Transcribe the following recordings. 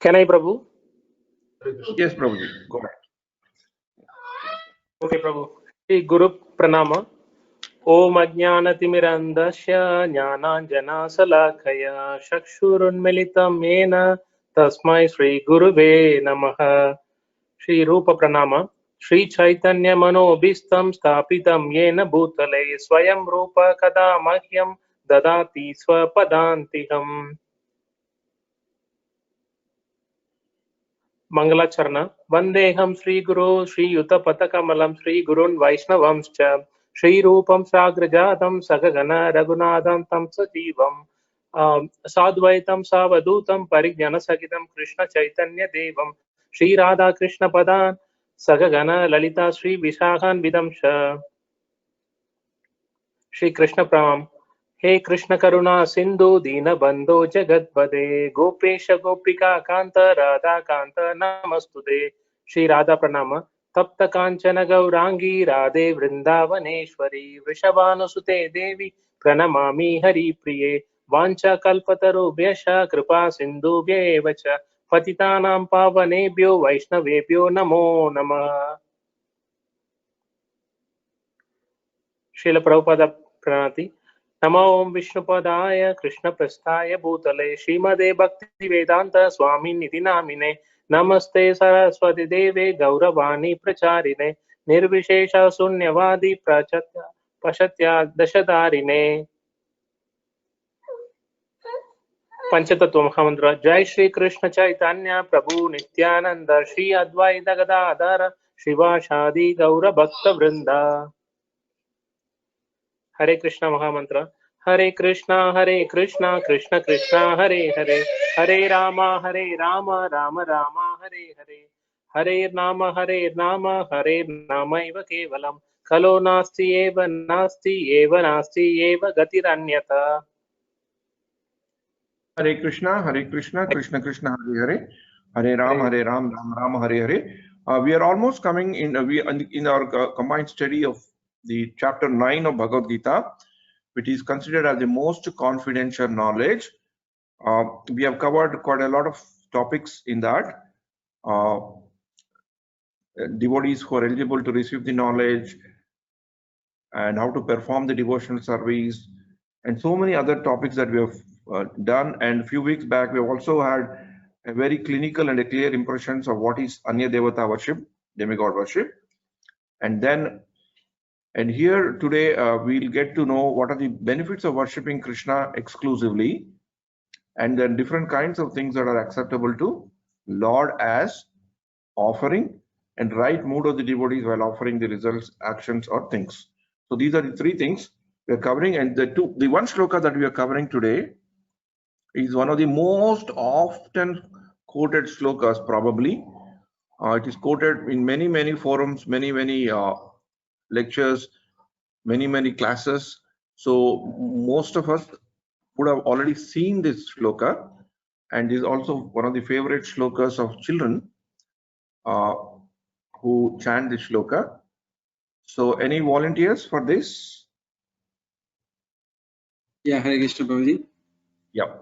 Can I, Prabhu? Yes, Prabhuji, go ahead. Okay, Prabhu. Hey, Guru Pranama. Om Ajnanatimirandasya Jnananjanasalakhaya Chakshurunmilitam Yena Tasmai Shri Guruve Namaha. Shri Rupa Pranama. Shri Chaitanya Manobhistam Stapitam Yena Bhutale Swayam Rupa Kada Mahyam Dadati Swapadantiham. Mangalacharna. Vandeham Sri Guru Sri Yuta Patakamalam Sri Gurun Vaishnavamscha Sri Rupam Sagrajatam Sagagana Raghunadam Tam Sajivam Sadvaitam Savadutam Parignana Sagitam Krishna Chaitanya Devam Sri Radha Krishna Padan Sagagana Lalita Sri Visakhan Vidamsha. Shri Krishna Pram. He Krishna Karuna Sindhu Dina Bandho Jagatpade Gopesha Gopika Kanta Radha Kanta Namastude. Shri Radha Pranama. Tapta Kanchana Gaurangi Radhe Vrindavaneshwari Vrishabhanusute Devi Pranamami Hari Priye Vancha Kalpatarubhyasha Kripa Sindhubhya Evacha Patitanam Pavanebhyo Vaishnavebhyo Namo Namah. Srila Prabhupada Pranati. Namo Om Vishnupadaya Krishna Prasthaya Bhutale Srimade Bhakti Vedanta Swami Nidhi Namine Namaste Saraswati Deve Gauravani Pracharine Nirvishesha Sunyavadi Pashatya Dashadarine. Panchatattva Mahamantra. Jai Shri Krishna Chaitanya Prabhu Nityananda Shri Advaita Gadadhara Shivashadi Gaura Bhakta Vrinda. Hare Krishna Mahamantra. Hare Krishna Krishna Krishna Hare Hare Hare Rama Rama Rama Hare Hare Hare Nama Hare Nama Eva Kevalam Kalo Nasti Eva Nasti Eva Gatiranyata. Hare Krishna, Krishna Krishna, Hare Hare, Hare Ram, Ram Ram, Hare Hare. We are almost coming in. In our combined study of the chapter 9 of Bhagavad Gita, which is considered as the most confidential knowledge. We have covered quite a lot of topics in that. Devotees who are eligible to receive the knowledge and how to perform the devotional service, and so many other topics that we have done. And a few weeks back, we also had a very clinical and a clear impressions of what is Anya Devata worship, demigod worship. And here today, we'll get to know what are the benefits of worshipping Krishna exclusively, and then different kinds of things that are acceptable to Lord as offering, and right mood of the devotees while offering the results, actions, or things. So these are the three things we are covering, and the one shloka that we are covering today is one of the most often quoted shlokas, probably. It is quoted in many forums, many lectures, many classes. So most of us would have already seen this shloka, and is also one of the favorite shlokas of children who chant this shloka. So any volunteers for this? Yeah, Hare Krishna Prabhuji. Yeah.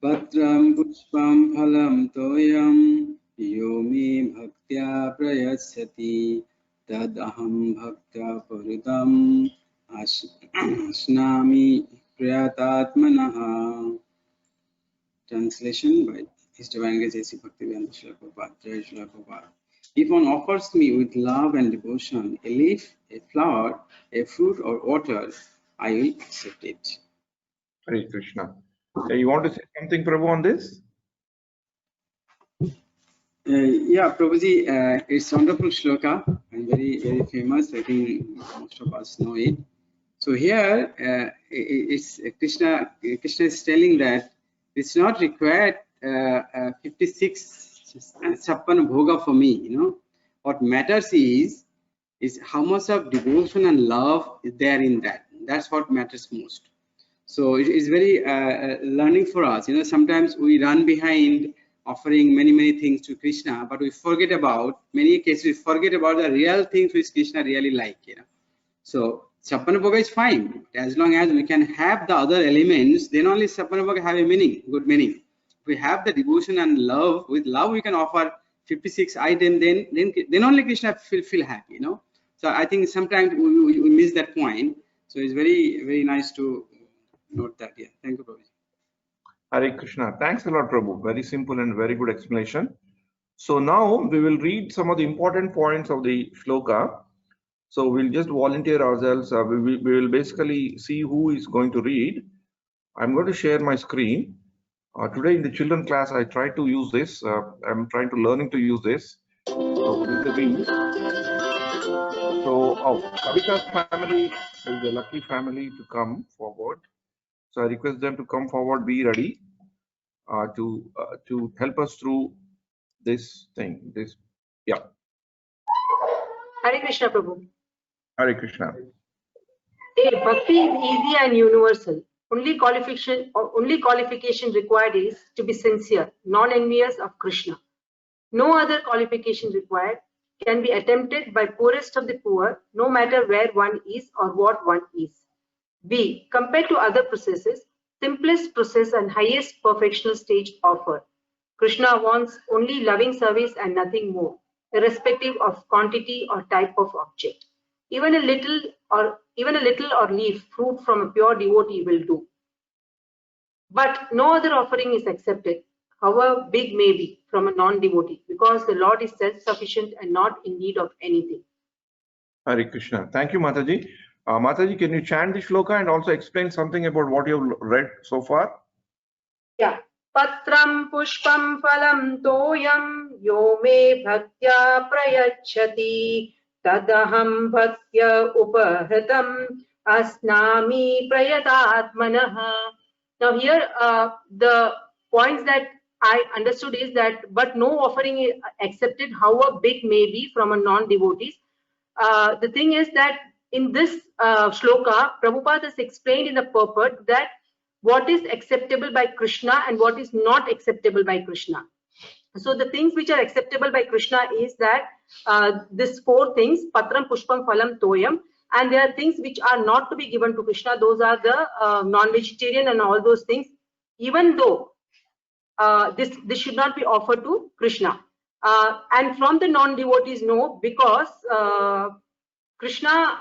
Patram pushpam phalam toyam yomi bhaktya prayasyati tad aham bhaktya paritam asnami priyatatmanaha. Translation by His Divine Grace A.C. Bhaktivedanta Srila Prabhupada. Jai Srila Prabhupada. If one offers me with love and devotion a leaf, a flower, a fruit or water, I will accept it. Hare Krishna. You want to say something, Prabhu, on this? Yeah, Prabhuji, it's wonderful shloka and very famous. I think most of us know it. So here, it's Krishna is telling that it's not required 56 Chappan Bhoga for me. You know, what matters is how much of devotion and love is there in that. That's what matters most. So it is very learning for us. You know, sometimes we run behind offering many things to Krishna, but we forget about, many cases we forget about the real things which Krishna really like. You know, so Chappan Bhoga is fine. As long as we can have the other elements, then only Chappan Bhoga have a meaning, good meaning. If we have the devotion and love, with love we can offer 56 items, then only Krishna feel happy, you know. So I think sometimes we miss that point. So it's very nice to note that. Yeah, thank you, Prabhuji. Hare Krishna. Thanks a lot, Prabhu. Very simple and very good explanation. So now we will read some of the important points of the shloka. So we'll just volunteer ourselves. We will basically see who is going to read. I'm going to share my screen. Today in the children class, I tried to use this. I'm trying to learning to use this. So this is the read. So Kavita's family is the lucky family to come forward. So I request them to come forward, be ready to help us through this thing. Hare Krishna, Prabhu. Hare Krishna. Bhakti is easy and universal. Only qualification required is to be sincere, non-envious of Krishna. No other qualification required, can be attempted by poorest of the poor, no matter where one is or what one is. B. Compared to other processes, simplest process and highest perfectional stage offered. Krishna wants only loving service and nothing more, irrespective of quantity or type of object. Even a little or leaf fruit from a pure devotee will do. But no other offering is accepted, however big may be, from a non-devotee, because the Lord is self-sufficient and not in need of anything. Hare Krishna. Thank you, Mataji. Mataji, can you chant the shloka and also explain something about what you have read so far? Yeah. Patram pushpam phalam toyam yo me bhaktya prayachati tadaham bhaktya upahritam asnami prayatatmanah. Now here the points that I understood is that but no offering is accepted, however big may be, from a non-devotees. The thing is that in this shloka, Prabhupada has explained in the purport that what is acceptable by Krishna and what is not acceptable by Krishna. So the things which are acceptable by Krishna is that these four things, Patram, Pushpam, Phalam, Toyam, and there are things which are not to be given to Krishna. Those are the non-vegetarian and all those things, even though this should not be offered to Krishna. And from the non-devotees, no, because Krishna,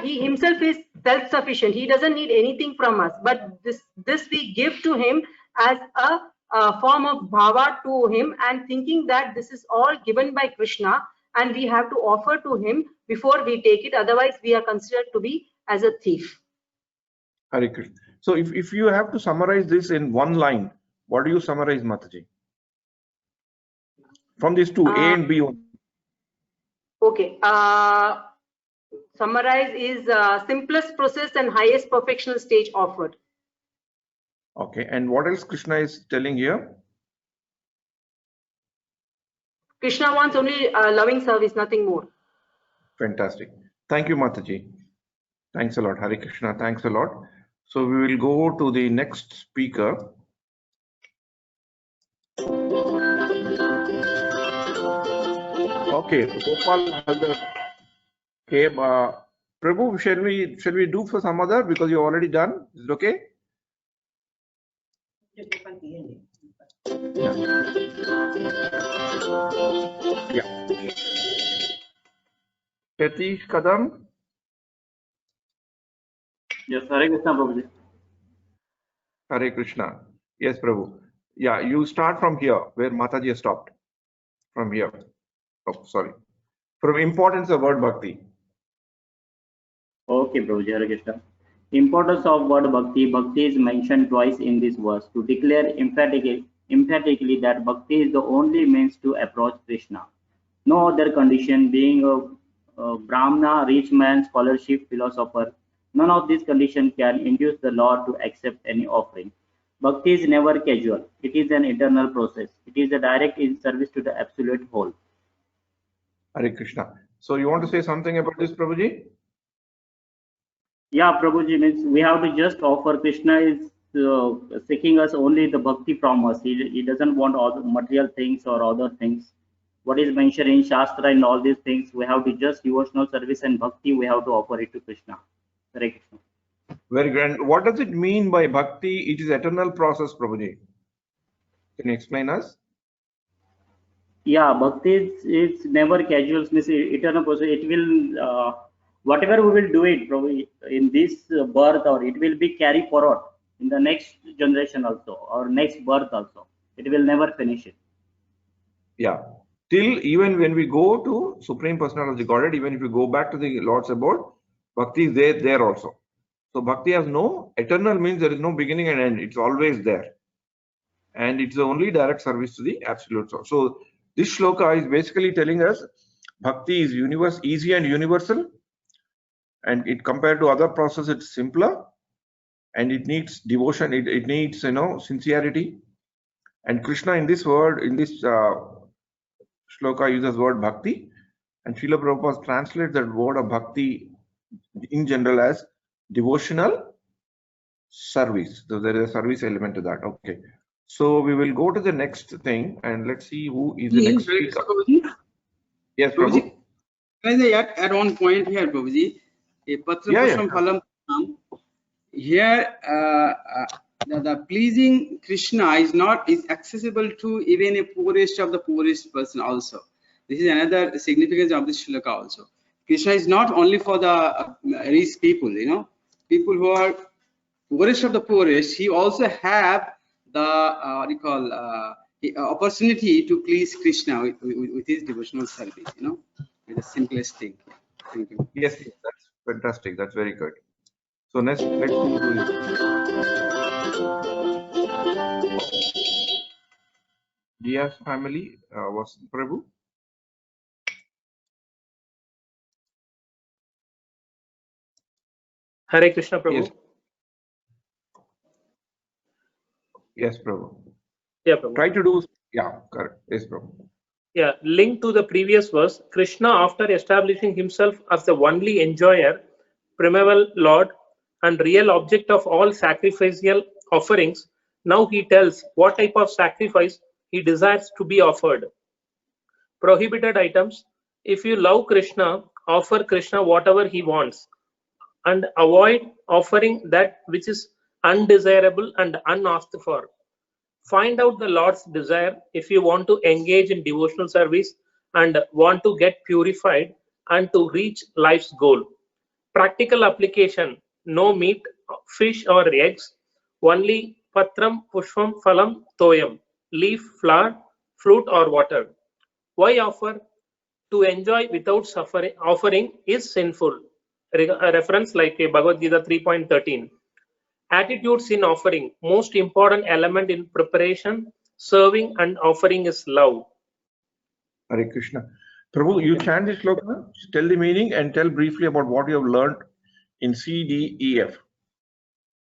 he himself is self-sufficient. He doesn't need anything from us. But this we give to him as a form of bhava to him, and thinking that this is all given by Krishna, and we have to offer to him before we take it. Otherwise, we are considered to be as a thief. Hare Krishna. So if you have to summarize this in one line, what do you summarize, Mataji? From these two, A and B. Okay. Summarize is simplest process and highest perfectional stage offered. Okay. And what else Krishna is telling here? Krishna wants only loving service, nothing more. Fantastic. Thank you, Mataji. Thanks a lot. Hare Krishna. Thanks a lot. So we will go to the next speaker. Okay, Gopal Halder. Okay, Prabhu, shall we do for some other, because you're already done? Is it okay? Yeah. Yatish Kadam. Yes, Hare Krishna, Prabhuji. Hare Krishna. Yes, Prabhu. Yeah, you start from here where Mataji has stopped. From here. Oh, sorry. From importance of word bhakti. Okay, Prabhuji, Hare Krishna. Importance of word bhakti. Bhakti is mentioned twice in this verse to declare emphatically that bhakti is the only means to approach Krishna. No other condition, being a Brahmana, rich man, scholarship, philosopher, none of these conditions can induce the Lord to accept any offering. Bhakti is never casual. It is an eternal process. It is a direct in service to the absolute whole. Hare Krishna. So you want to say something about this, Prabhuji? Yeah, Prabhuji, means we have to just offer. Krishna is seeking us only the bhakti from us. He doesn't want all the material things or other things. what is mentioned in Shastra and all these things. We have to just devotional service and bhakti. We have to offer it to Krishna. Hare Krishna. Very grand. What does it mean by bhakti? It is eternal process, Prabhuji. Can you explain us? Yeah, bhakti is never casual, means eternal process. It will whatever we will do it probably in this birth, or it will be carry forward in the next generation also, or next birth also. It will never finish it. Yeah. Till even when we go to Supreme Personality of the Godhead, even if you go back to the Lord's abode, bhakti is there also. So bhakti has no eternal, means there is no beginning and end. It's always there. And it's the only direct service to the absolute source. So this shloka is basically telling us bhakti is easy and universal, and it compared to other process, it's simpler, and it needs devotion. It needs sincerity. And Krishna in this word, in this shloka, uses word bhakti, and Srila Prabhupada translates that word of bhakti in general as devotional service. So there is a service element to that. Okay. So we will go to the next thing, and let's see who is the next speaker. Yes, Prabhu. Can I add one point here, Prabhuji? Patra Phalam. Here, the pleasing Krishna is accessible to even a poorest of the poorest person also. This is another significance of this shloka also. Krishna is not only for the rich people, people who are poorest of the poorest. He also have the opportunity to please Krishna with his devotional service. With the simplest thing. Thank you. Yes, that's fantastic. That's very good. So let's move to Diya's family. Was Prabhu? Hare Krishna, Prabhu. Yes, Prabhu. Yeah, Prabhu. Try to do. Yeah, correct. Yes, Prabhu. Yeah, linked to the previous verse, Krishna, after establishing himself as the only enjoyer, primeval Lord, and real object of all sacrificial offerings, now he tells what type of sacrifice he desires to be offered. Prohibited items: if you love Krishna, offer Krishna whatever he wants, and avoid offering that which is undesirable and unasked for. Find out the Lord's desire if you want to engage in devotional service and want to get purified and to reach life's goal. Practical application: no meat, fish or eggs, only patram, pushpam, phalam, toyam, leaf, flower, fruit or water. Why offer? To enjoy without suffering, offering is sinful. A reference like Bhagavad Gita 3.13. Attitudes in offering: most important element in preparation, serving and offering is love. Hare Krishna. Prabhu, you chant this shloka, tell the meaning and tell briefly about what you have learned in C, D, E, F.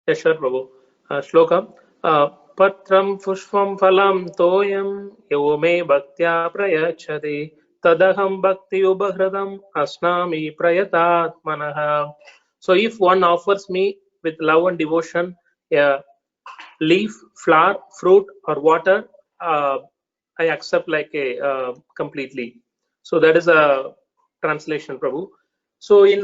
Yes, sure, Prabhu. Shloka. Patram pushpam phalam toyam yo me bhaktya prayachate tadaham bhakti ubahradam asnami prayatatmanaha. So if one offers me with love and devotion a leaf, flower, fruit or water, I accept like a completely. So that is a translation, Prabhu. So in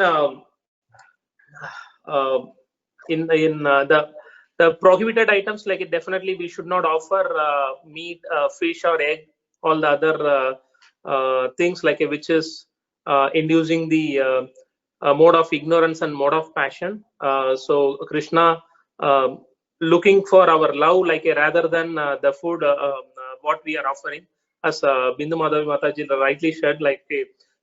the prohibited items, like definitely we should not offer meat, fish or egg, all the other things like which is inducing the mode of ignorance and mode of passion. So Krishna looking for our love like rather than the food what we are offering, as Bindu Madhavi Mataji rightly said, like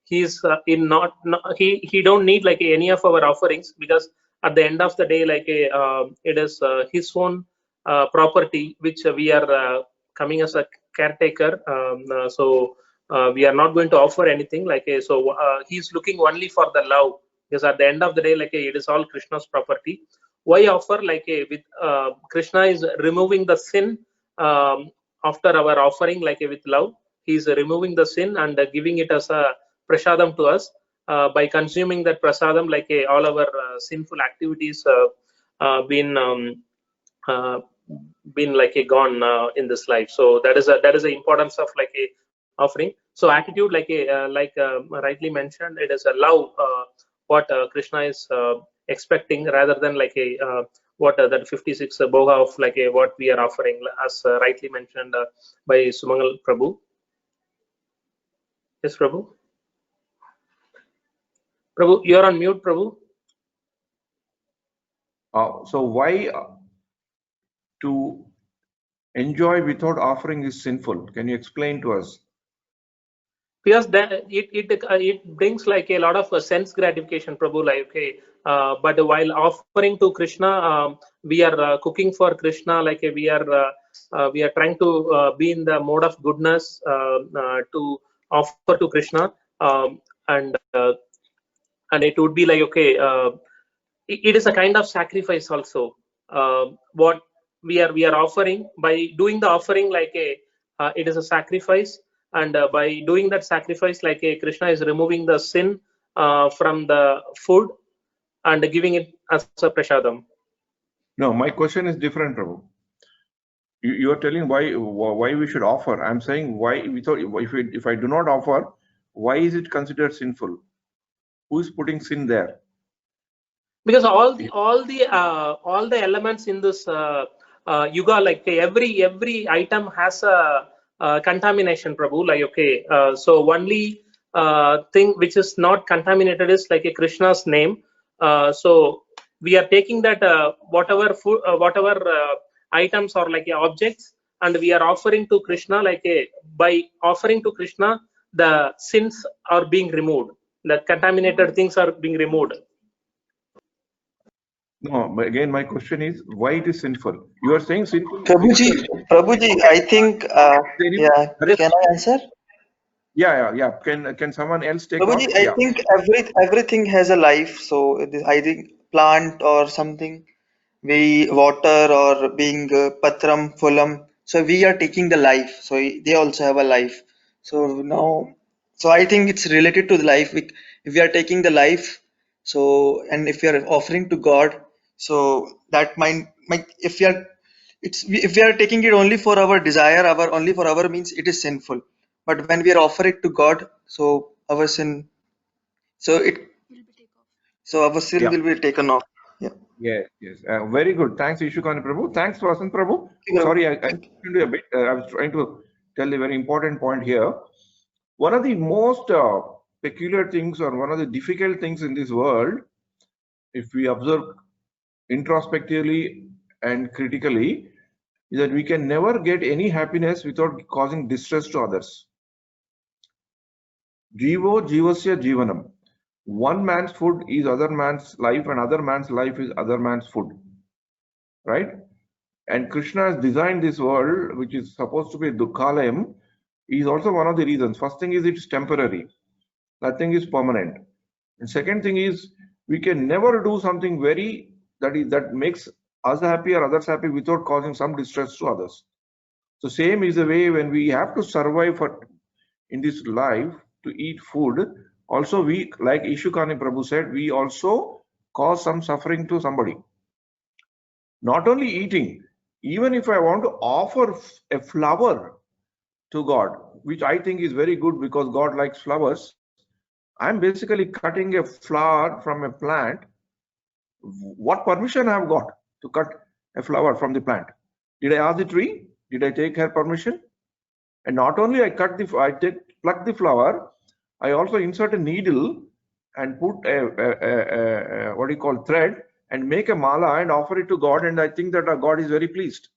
he's he don't need like any of our offerings, because at the end of the day, like it is his own property which we are coming as a caretaker. So we are not going to offer anything like so he's looking only for the love, because at the end of the day, like it is all Krishna's property. Why offer? Like with Krishna is removing the sin after our offering, like with love. He is removing the sin and giving it as a prasadam to us. By consuming that prasadam, like all our sinful activities been like gone in this life. So that is the importance of like offering. So attitude, rightly mentioned, it is a love what Krishna is expecting, rather than like a what that 56 bhoga of like a what we are offering, as rightly mentioned by Sumangal Prabhu. Yes, Prabhu. Prabhu, you're on mute, Prabhu. So why to enjoy without offering is sinful? Can you explain to us? Because that it brings like a lot of sense gratification, Prabhu. Like, okay, but while offering to Krishna, we are cooking for Krishna. Like we are trying to be in the mode of goodness to offer to Krishna, and it would be like, okay, it is a kind of sacrifice also. What we are offering, by doing the offering, like a it is a sacrifice, and by doing that sacrifice, like a Krishna is removing the sin from the food and giving it as a prasadam. No, my question is different, Prabhu. You are telling why we should offer. I'm saying why without, if I do not offer, why is it considered sinful? Who is putting sin there? Because all the elements in this yuga, like every item has a contamination, Prabhu. Like, okay, so only thing which is not contaminated is like a Krishna's name. So we are taking that whatever food, whatever items or like objects, and we are offering to Krishna. Like by offering to Krishna, the sins are being removed. The contaminated things are being removed. No, but again, my question is why it is sinful? You are saying sinful. Prabhuji, I think, yeah, can I answer? Yeah. Can someone else take on? Prabhuji, I think everything has a life. So I think plant or something, we water or being patram, phulam. So we are taking the life. So they also have a life. So now, so I think it's related to the life. If we are taking the life, so and if we are offering to God, so that might if we are if we are taking it only for our desire, only for our means, it is sinful. But when we are offering it to God, so our sin, so our sin will be taken off. Yeah. Yes. Very good. Thanks, Ishukani Prabhu. Thanks, Vasan Prabhu. Yeah. Sorry, I was trying to tell a very important point here. One of the most peculiar things, or one of the difficult things in this world, if we observe introspectively and critically, is that we can never get any happiness without causing distress to others. Jivo jivasya jivanam. One man's food is other man's life, and other man's life is other man's food. Right? And Krishna has designed this world, which is supposed to be Dukhalayam, is also one of the reasons. First thing is it's temporary. Nothing is permanent. And second thing is we can never do something that makes us happy or others happy without causing some distress to others. So same is the way when we have to survive in this life to eat food. Also, we, like Ishukani Prabhu said, we also cause some suffering to somebody. Not only eating, even if I want to offer a flower to God, which I think is very good because God likes flowers, I'm basically cutting a flower from a plant. What permission I have got to cut a flower from the plant? Did I ask the tree? Did I take her permission? And not only I pluck the flower, I also insert a needle and put a what do you call thread and make a mala and offer it to God, and I think that God is very pleased.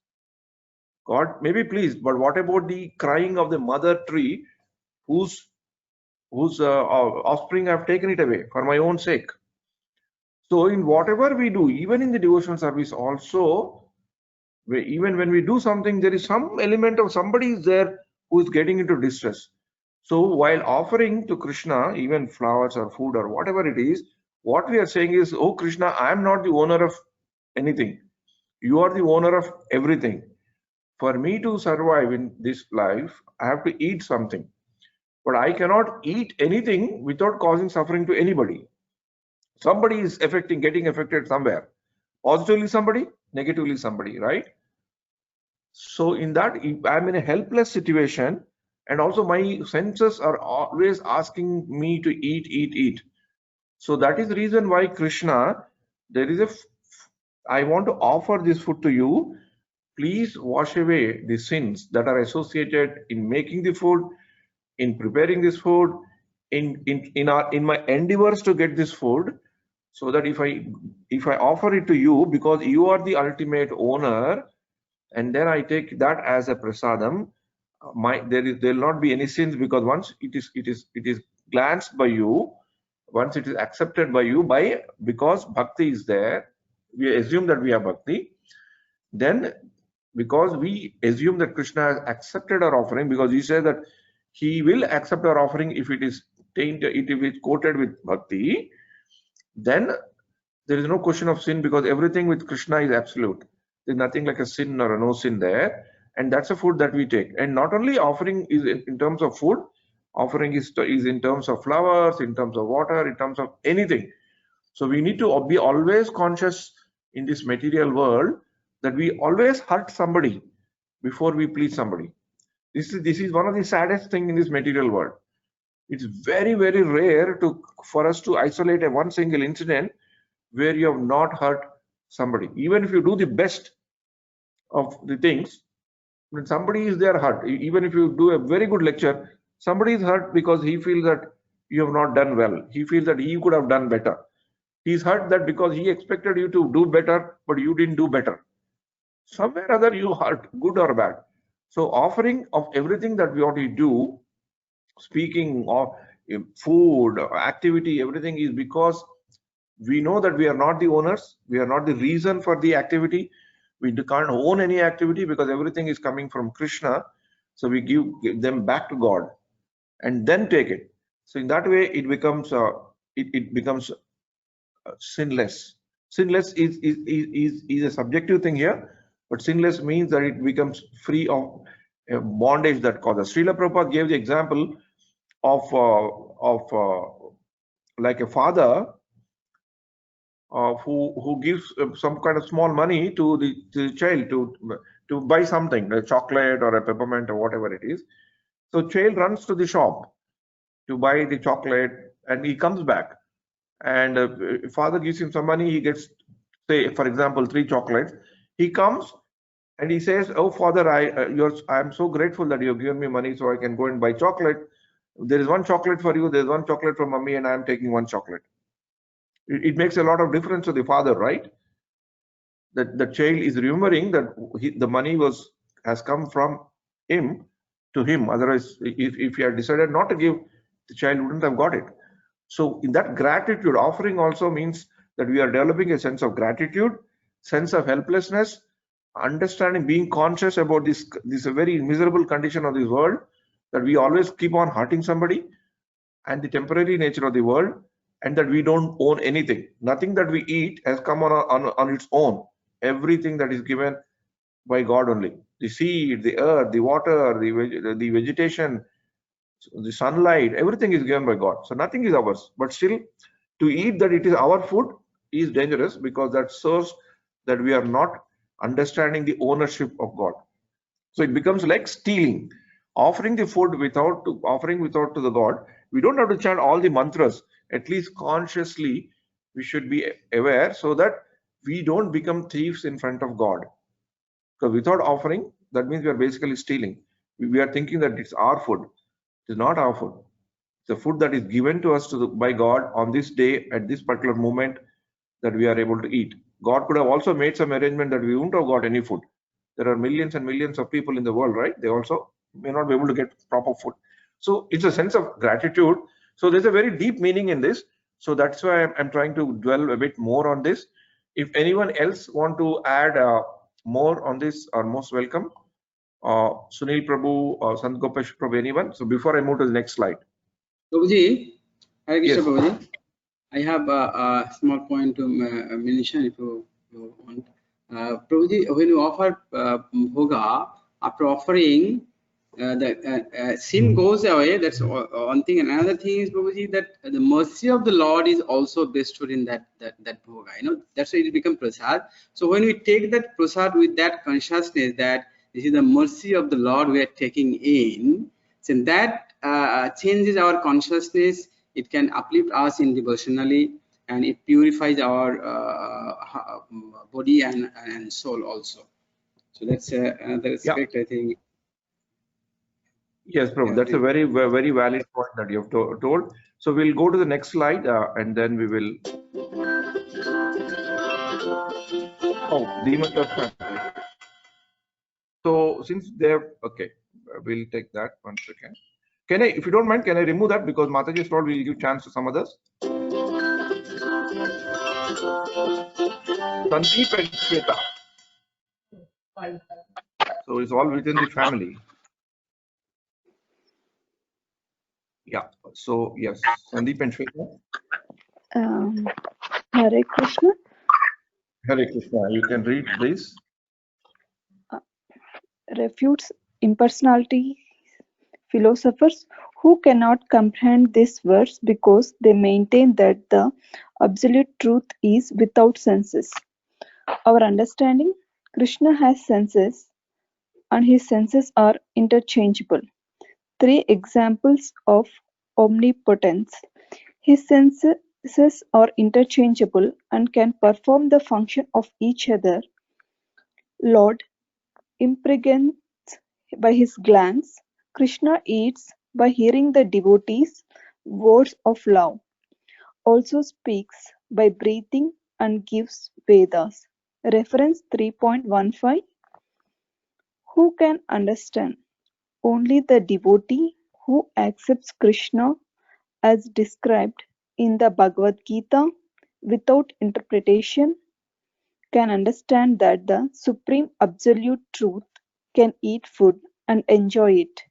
God may be pleased, but what about the crying of the mother tree whose offspring have taken it away for my own sake? So in whatever we do, even in the devotional service also, even when we do something, there is some element of somebody is there who is getting into distress. So while offering to Krishna, even flowers or food or whatever it is, what we are saying is, oh Krishna, I am not the owner of anything. You are the owner of everything. For me to survive in this life, I have to eat something. But I cannot eat anything without causing suffering to anybody. Somebody is getting affected somewhere. Positively somebody, negatively somebody, right? So in that, I'm in a helpless situation. and also my senses are always asking me to eat. So that is the reason why Krishna, there is I want to offer this food to you. Please wash away the sins that are associated in making the food, in preparing this food, in my endeavors to get this food, so that if I offer it to you, because you are the ultimate owner, and then I take that as a prasadam, there will not be any sins, because once it is glanced by you, once it is accepted by you, because bhakti is there, we assume that we have bhakti, then because we assume that Krishna has accepted our offering, because he says that he will accept our offering if it is tainted, if it is coated with bhakti, then there is no question of sin, because everything with Krishna is absolute. There's nothing like a sin or a no sin there, and that's a food that we take. And not only offering is in terms of food, offering is in terms of flowers, in terms of water, in terms of anything. So we need to be always conscious in this material world that we always hurt somebody before we please somebody. This is one of the saddest thing in this material world. It's very, very rare for us to isolate one single incident where you have not hurt somebody. Even if you do the best of the things, when somebody is there hurt, even if you do a very good lecture, somebody is hurt because he feels that you have not done well. He feels that he could have done better. He's hurt that because he expected you to do better, but you didn't do better. Somewhere or other you hurt, good or bad. So offering of everything that we ought to do, speaking of food, activity, everything is because we know that we are not the owners, we are not the reason for the activity. We can't own any activity because everything is coming from Krishna. So we give them back to God and then take it. So in that way, it becomes sinless. Sinless is a subjective thing here, but sinless means that it becomes free of bondage that causes. Srila Prabhupada gave the example of like a father who gives some kind of small money to the child to buy something, a chocolate or a peppermint or whatever it is. So child runs to the shop to buy the chocolate, and he comes back, and father gives him some money. He gets, say for example, 3 chocolates. He comes and he says, "Oh father, I am so grateful that you have given me money so I can go and buy chocolate. There is 1 chocolate for you, there is 1 chocolate for mommy, and I am taking 1 chocolate." It makes a lot of difference to the father, right? That the child is remembering that the money has come from him to him. Otherwise, if he had decided not to give, the child wouldn't have got it. So in that gratitude, offering also means that we are developing a sense of gratitude, sense of helplessness, understanding, being conscious about this very miserable condition of this world, that we always keep on hurting somebody, and the temporary nature of the world, and that we don't own anything. Nothing that we eat has come on its own. Everything that is given by God only. The seed, the earth, the water, the vegetation, the sunlight, everything is given by God. So nothing is ours. But still, to eat that it is our food is dangerous, because that shows that we are not understanding the ownership of God. So it becomes like stealing. Offering the food without to the God, we don't have to chant all the mantras. At least consciously we should be aware, so that we don't become thieves in front of God. Because without offering, that means we are basically stealing. We are thinking that it's our food. It is not our food. It's a food that is given to us by God on this day, at this particular moment, that we are able to eat. God could have also made some arrangement that we wouldn't have got any food. There are millions and millions of people in the world, right? They also may not be able to get proper food. So it's a sense of gratitude. So there's a very deep meaning in this. So that's why I'm trying to dwell a bit more on this. If anyone else want to add more on this, are most welcome. Sunil Prabhu, Sant Gopesh Prabhu, anyone? So before I move to the next slide. Prabhuji, Hare Krishna, Yes. Prabhuji. I have a small point to mention if you want. Prabhuji, when you offer bhoga, after offering, the sin goes away. That's one thing. And another thing is, Prabhuji, that the mercy of the Lord is also bestowed in that bhoga. You know, that's why it becomes prasad. So when we take that prasad with that consciousness that this is the mercy of the Lord we are taking in, So that changes our consciousness. It can uplift us in devotionally, and it purifies our body and soul also. So that's another aspect, I think. Yes, Prabhu, that's a very valid point that you have told. So we'll go to the next slide, and then we will. Oh, demons are family. So since they're okay, we'll take that 1 second. Can I, if you don't mind, can I remove that, because Mataji has told we'll give chance to some others. Sandeep and Shweta. So it's all within the family. Yeah. So yes, Sandeep and Shweta. Hare Krishna. Hare Krishna. You can read this. Refutes impersonality philosophers who cannot comprehend this verse because they maintain that the absolute truth is without senses. Our understanding, Krishna has senses and his senses are interchangeable. 3 examples of omnipotence. His senses are interchangeable and can perform the function of each other. Lord impregnates by his glance. Krishna eats by hearing the devotees' words of love. Also speaks by breathing and gives Vedas. Reference 3.15. Who can understand? Only the devotee who accepts Krishna as described in the Bhagavad Gita without interpretation can understand that the supreme absolute truth can eat food and enjoy it.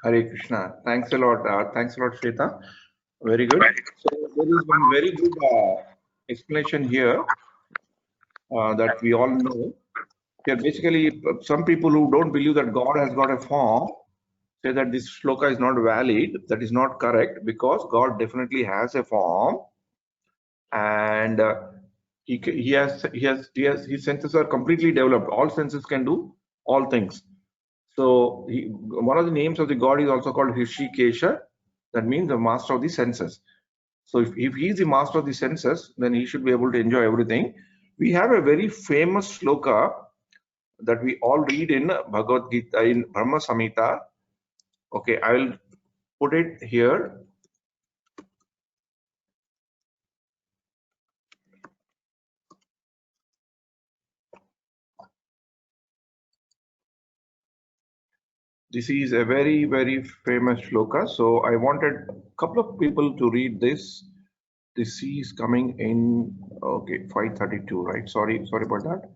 Hare Krishna. Thanks a lot. Thanks a lot, Shweta. Very good. So there is one very good explanation here that we all know. Here, basically, some people who don't believe that God has got a form say that this shloka is not valid. That is not correct, because God definitely has a form, and his senses are completely developed. All senses can do all things. So one of the names of the God is also called Hrishikesha. That means the master of the senses. So if he is the master of the senses, then he should be able to enjoy everything. We have a very famous shloka that we all read in Bhagavad Gita, in Brahma Samhita. Okay, I will put it here. This is a very, very famous shloka. So I wanted a couple of people to read this. This is coming in, okay, 5:32, right? Sorry about that.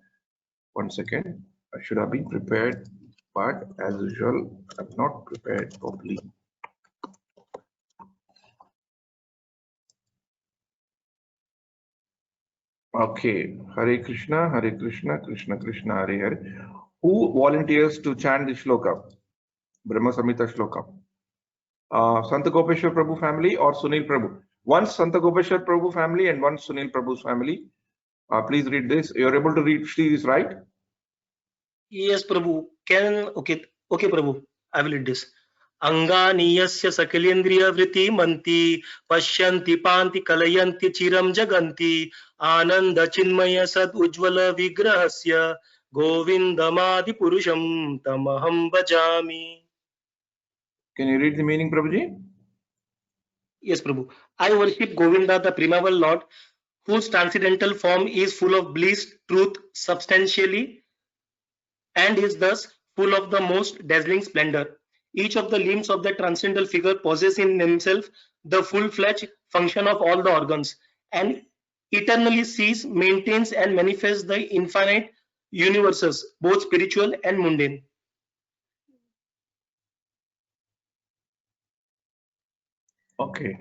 1 second. I should have been prepared, but as usual, I'm not prepared properly. Okay, Hare Krishna, Krishna Krishna, Hare Hare. Who volunteers to chant the shloka? Brahma Samhita shloka. Santa Gopeshwar Prabhu family or Sunil Prabhu? One Santa Gopeshwar Prabhu family and one Sunil Prabhu's family. Please read this. You're able to read this, right? Yes, Prabhu. Okay, Prabhu. I will read this. Angani yasya sakalendriya vritti manti pashyanti panti kalayanti chiram jaganti ananda chinmaya sad ujjvala vigrahasya govindamadi purusham tamaham bhajami. Can you read the meaning, Prabhuji? Yes, Prabhu. I worship Govinda, the primeval Lord, whose transcendental form is full of bliss, truth, substantially, and is thus full of the most dazzling splendor. Each of the limbs of the transcendental figure possess in himself the full-fledged function of all the organs, and eternally sees, maintains, and manifests the infinite universes, both spiritual and mundane. Okay.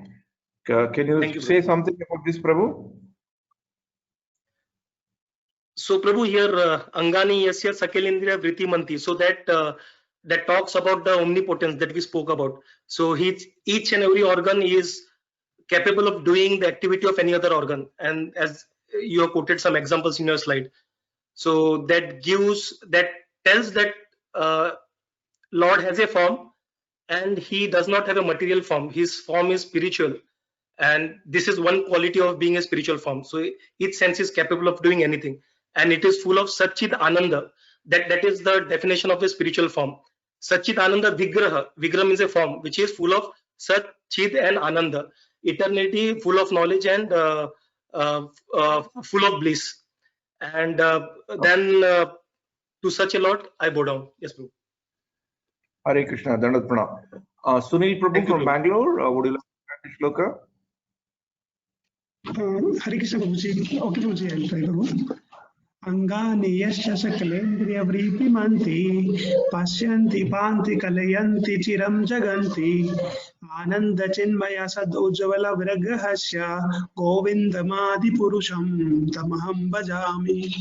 Can you say something about this, Prabhu? So, Prabhu, here Angani Yasya Sakalendriya Vritti Manti. So that talks about the omnipotence that we spoke about. So each and every organ is capable of doing the activity of any other organ, and as you have quoted some examples in your slide, so that tells that Lord has a form, and he does not have a material form. His form is spiritual, and this is one quality of being a spiritual form. So each sense is capable of doing anything, and it is full of Satchid Ananda. That is the definition of a spiritual form. Satchid Ananda Vigraha. Vigraha means a form which is full of Sat, Chid, and Ananda. Eternity, full of knowledge, and full of bliss. And then to such a lot, I bow down. Yes, Prabhu. Hare Krishna, Dandavat Pranam. Sunil Prabhu Thank you, from Prabhu. Bangalore, would you like to start the shloka? Hare Krishna Prabhuji. Okay, Prabhuji, I'll try Prabhu. Angani yasya sakalendriya vritti manti pasyanti panti kalayanti chiram jaganti ananda chinmaya sad ujjvala viragrahasya govindamadi purusham tamaham bhajami.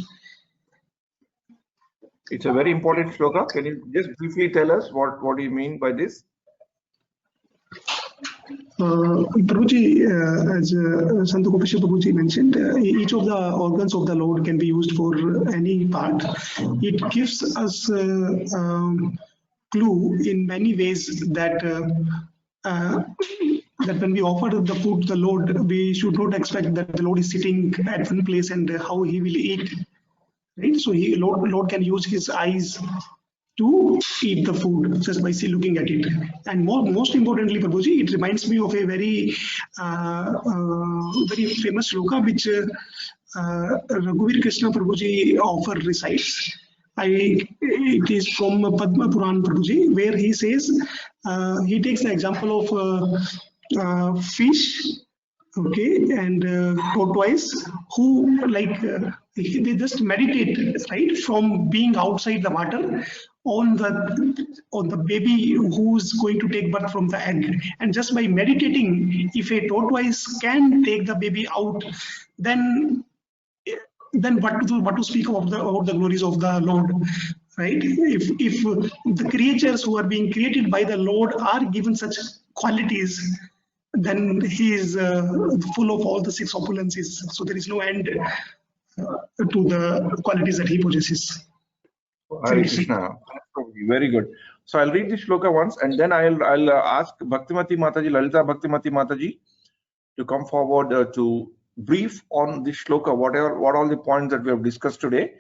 It's a very important shloka. Can you just briefly tell us what do you mean by this? Prabhuji, as Sant Gopeshwar Prabhuji mentioned, each of the organs of the Lord can be used for any part. It gives us a clue in many ways that that when we offer the food to the Lord, we should not expect that the Lord is sitting at one place and how he will eat. Right? So Lord can use his eyes to eat the food just by looking at it. And most importantly, Prabhuji, it reminds me of a very very famous shloka which Raghuveer Krishna Prabhuji often recites. It is from Padma Puran Prabhuji, where he says, he takes the example of fish, okay, and tortoise, who they just meditate, right, from being outside the water on the baby who's going to take birth from the egg. And just by meditating, if a tortoise can take the baby out, then what to speak about the glories of the Lord, right? If the creatures who are being created by the Lord are given such qualities, then he is full of all the six opulences. So there is no end to the qualities that he possesses. Hare Krishna. Very good. So I'll read the shloka once, and then I'll ask Bhaktimati Mataji, Lalita Bhaktimati Mataji, to come forward to brief on this shloka, what all the points that we have discussed today,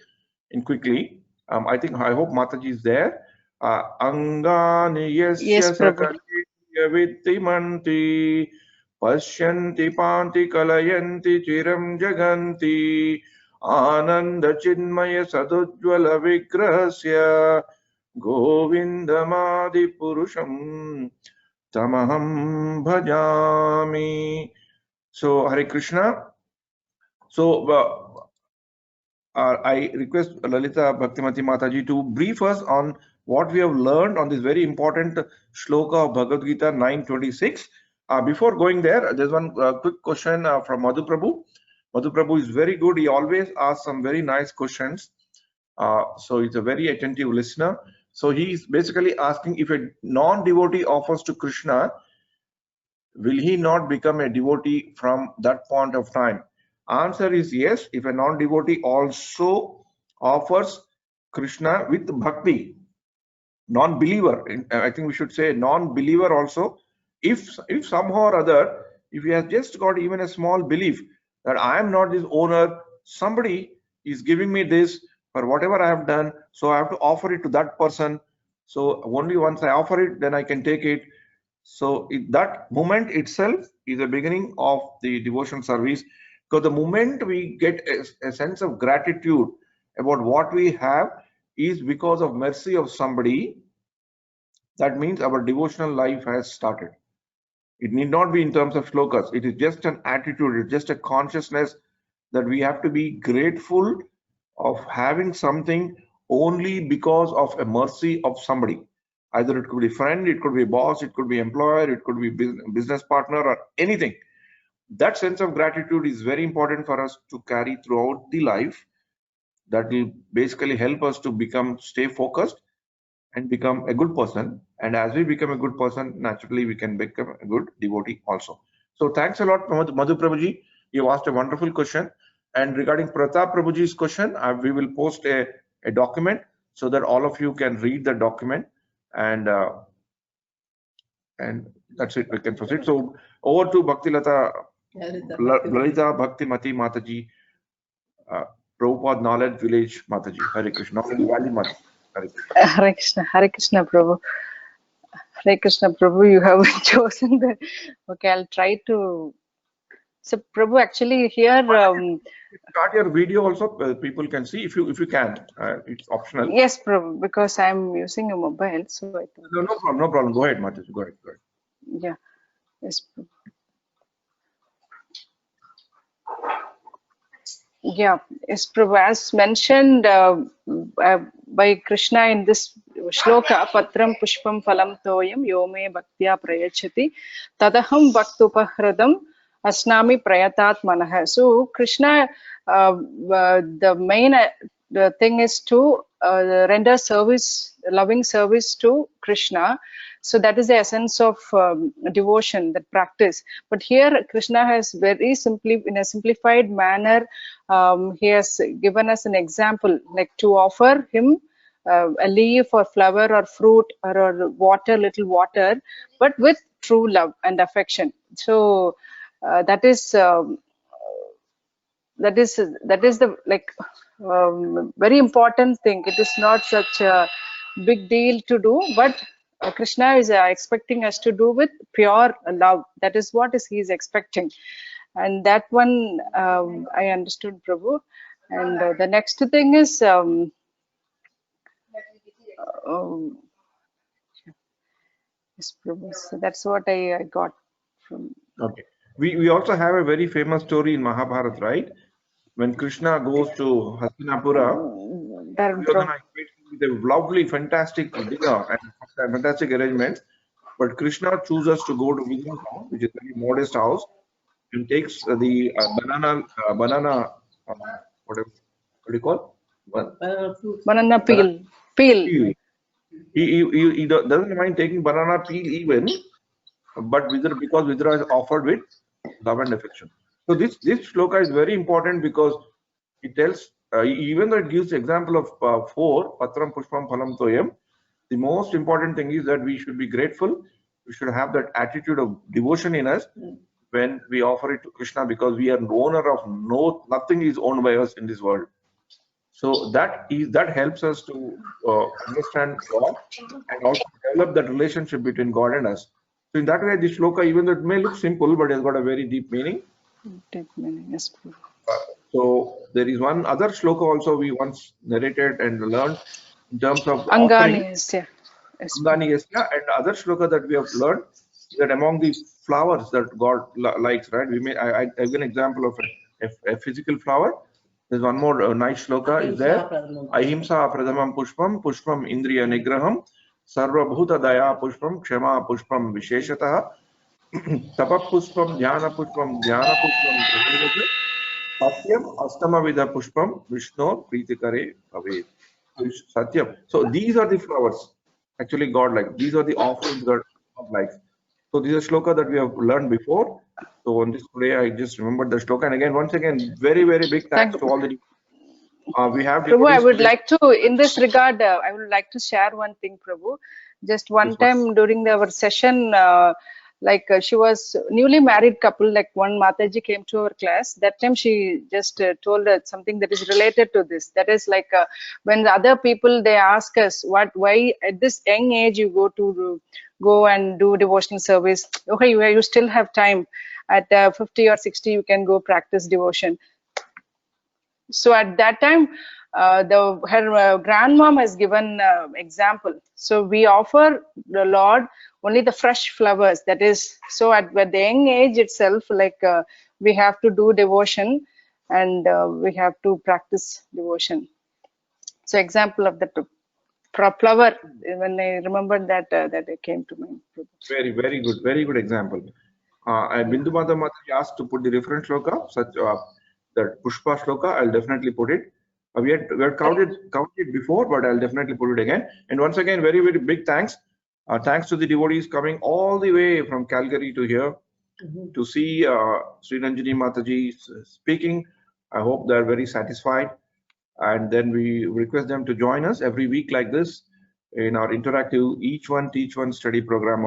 in quickly. I hope Mataji is there. Angani yasya sakalya vittimanti pashyanti panti kalayanti chiram jaganti ananda chinmaya sadujjvala vigrahasya govindamadi purusham tamaham bhajami. So Hare Krishna. So I request Lalita Bhaktimati Mataji to brief us on what we have learned on this very important shloka of Bhagavad Gita 9:26. Before going there, there's one quick question from Madhu Prabhu. Madhu Prabhu is very good. He always asks some very nice questions. So he's a very attentive listener. So he's basically asking, if a non-devotee offers to Krishna, will he not become a devotee from that point of time? Answer is yes. If a non-devotee also offers Krishna with bhakti, non-believer, I think we should say non-believer also, if somehow or other, if he has just got even a small belief that I am not this owner, somebody is giving me this for whatever I have done, so I have to offer it to that person. So only once I offer it, then I can take it. So that moment itself is the beginning of the devotion service, because the moment we get a sense of gratitude about what we have is because of mercy of somebody, that means our devotional life has started. It need not be in terms of shlokas. It is just an attitude. It's just a consciousness that we have to be grateful of having something only because of a mercy of somebody. Either it could be a friend, it could be a boss, it could be employer, it could be business partner, or anything. That sense of gratitude is very important for us to carry throughout the life. That will basically help us to stay focused and become a good person. And as we become a good person, naturally we can become a good devotee also. So thanks a lot, Madhu Prabhuji. You asked a wonderful question. And regarding Pratap Prabhuji's question, we will post a document so that all of you can read the document and And that's it, we can proceed. So over to Bhaktilata, Lalita Bhaktimati Mataji, Prabhupada Knowledge Village Mataji. Hare Krishna. Knowledge Valley Mataji. Hare Krishna. Hare Krishna, Prabhu. Hare Krishna, Prabhu. You have chosen the. Okay, I'll try to. So, Prabhu, actually here. Start your video also. People can see if you can. It's optional. Yes, Prabhu, because I'm using a mobile, so I thought. No problem. No problem. Go ahead, Mataji. Go ahead. Yeah. Yes, Prabhu. Yeah, yes, Prabhu, as mentioned by Krishna in this shloka, Patram Pushpam Phalam Toyam Yome Bhaktya Prayachati Tadaham Bhaktupahradam Asnami Prayatat Manaha. So Krishna, the main the thing is to render service, loving service to Krishna. So that is the essence of devotion, that practice. But here Krishna has very simply, in a simplified manner, he has given us an example, like to offer him a leaf or flower or fruit or water, little water, but with true love and affection. So that is the like very important thing. It is not such a big deal to do, but Krishna is expecting us to do with pure love. That is what he is expecting, and that one I understood, Prabhu. And the next thing is yes, Prabhu. So that's what I got from. Okay. We also have a very famous story in Mahabharata, right? When Krishna goes to Hastinapura, Duryodhana invites him with a lovely, fantastic dinner and fantastic arrangements. But Krishna chooses to go to Vidyan's house, which is a very modest house, and takes the banana, whatever, what do you call? Banana peel. He doesn't mind taking banana peel even, but because Vidura is offered with love and affection. So this shloka is very important because it tells, even though it gives the example of 4, Patram Pushpam Phalam Toyam, the most important thing is that we should be grateful. We should have that attitude of devotion in us when we offer it to Krishna, because we are owner of nothing is owned by us in this world. So that helps us to understand God and also develop that relationship between God and us. So in that way, this shloka, even though it may look simple, but it's got a very deep meaning. Deep meaning, yes. So there is one other shloka also we once narrated and learned in terms of Angani Yasya. Angani Yasya, and other shloka that we have learned that among the flowers that God likes, right? I give an example of a physical flower. There's one more nice shloka is there. Ahimsa pradhamam pushpam indriya nigraham sarva bhuta daya pushpam kshama pushpam visheshatah tapa pushpam dhyana pushpam satyam astama vidha pushpam vishnu pritikare bhavet. Satyam. So these are the flowers actually God likes. These are the offerings that God likes. So this is a shloka that we have learned before. So on this today, I just remembered the shloka. And again, once again, very, very big thanks to all the we have. Prabhu, I would like to, in this regard, I would like to share one thing, Prabhu. Just one time during our session, she was newly married couple, like one Mataji came to our class. That time she just told us something that is related to this. That is like when the other people, they ask us why at this young age you go and do devotional service. Okay, you still have time. At 50 or 60, you can go practice devotion. So at that time, her grandmom has given example. So we offer the Lord only the fresh flowers. That is, so at the young age itself, we have to do devotion and we have to practice devotion. So example of the flower, when I remembered that, that it came to mind. Very, very good example. And Bindu Mata Mataji asked to put the reference shloka, such that Pushpa shloka. I'll definitely put it. We had counted before, but I'll definitely put it again. And once again, very, very big thanks. Thanks to the devotees coming all the way from Calgary to here to see Sri Ranjini Mataji speaking. I hope they're very satisfied. And then we request them to join us every week like this in our interactive Each One Teach One study program.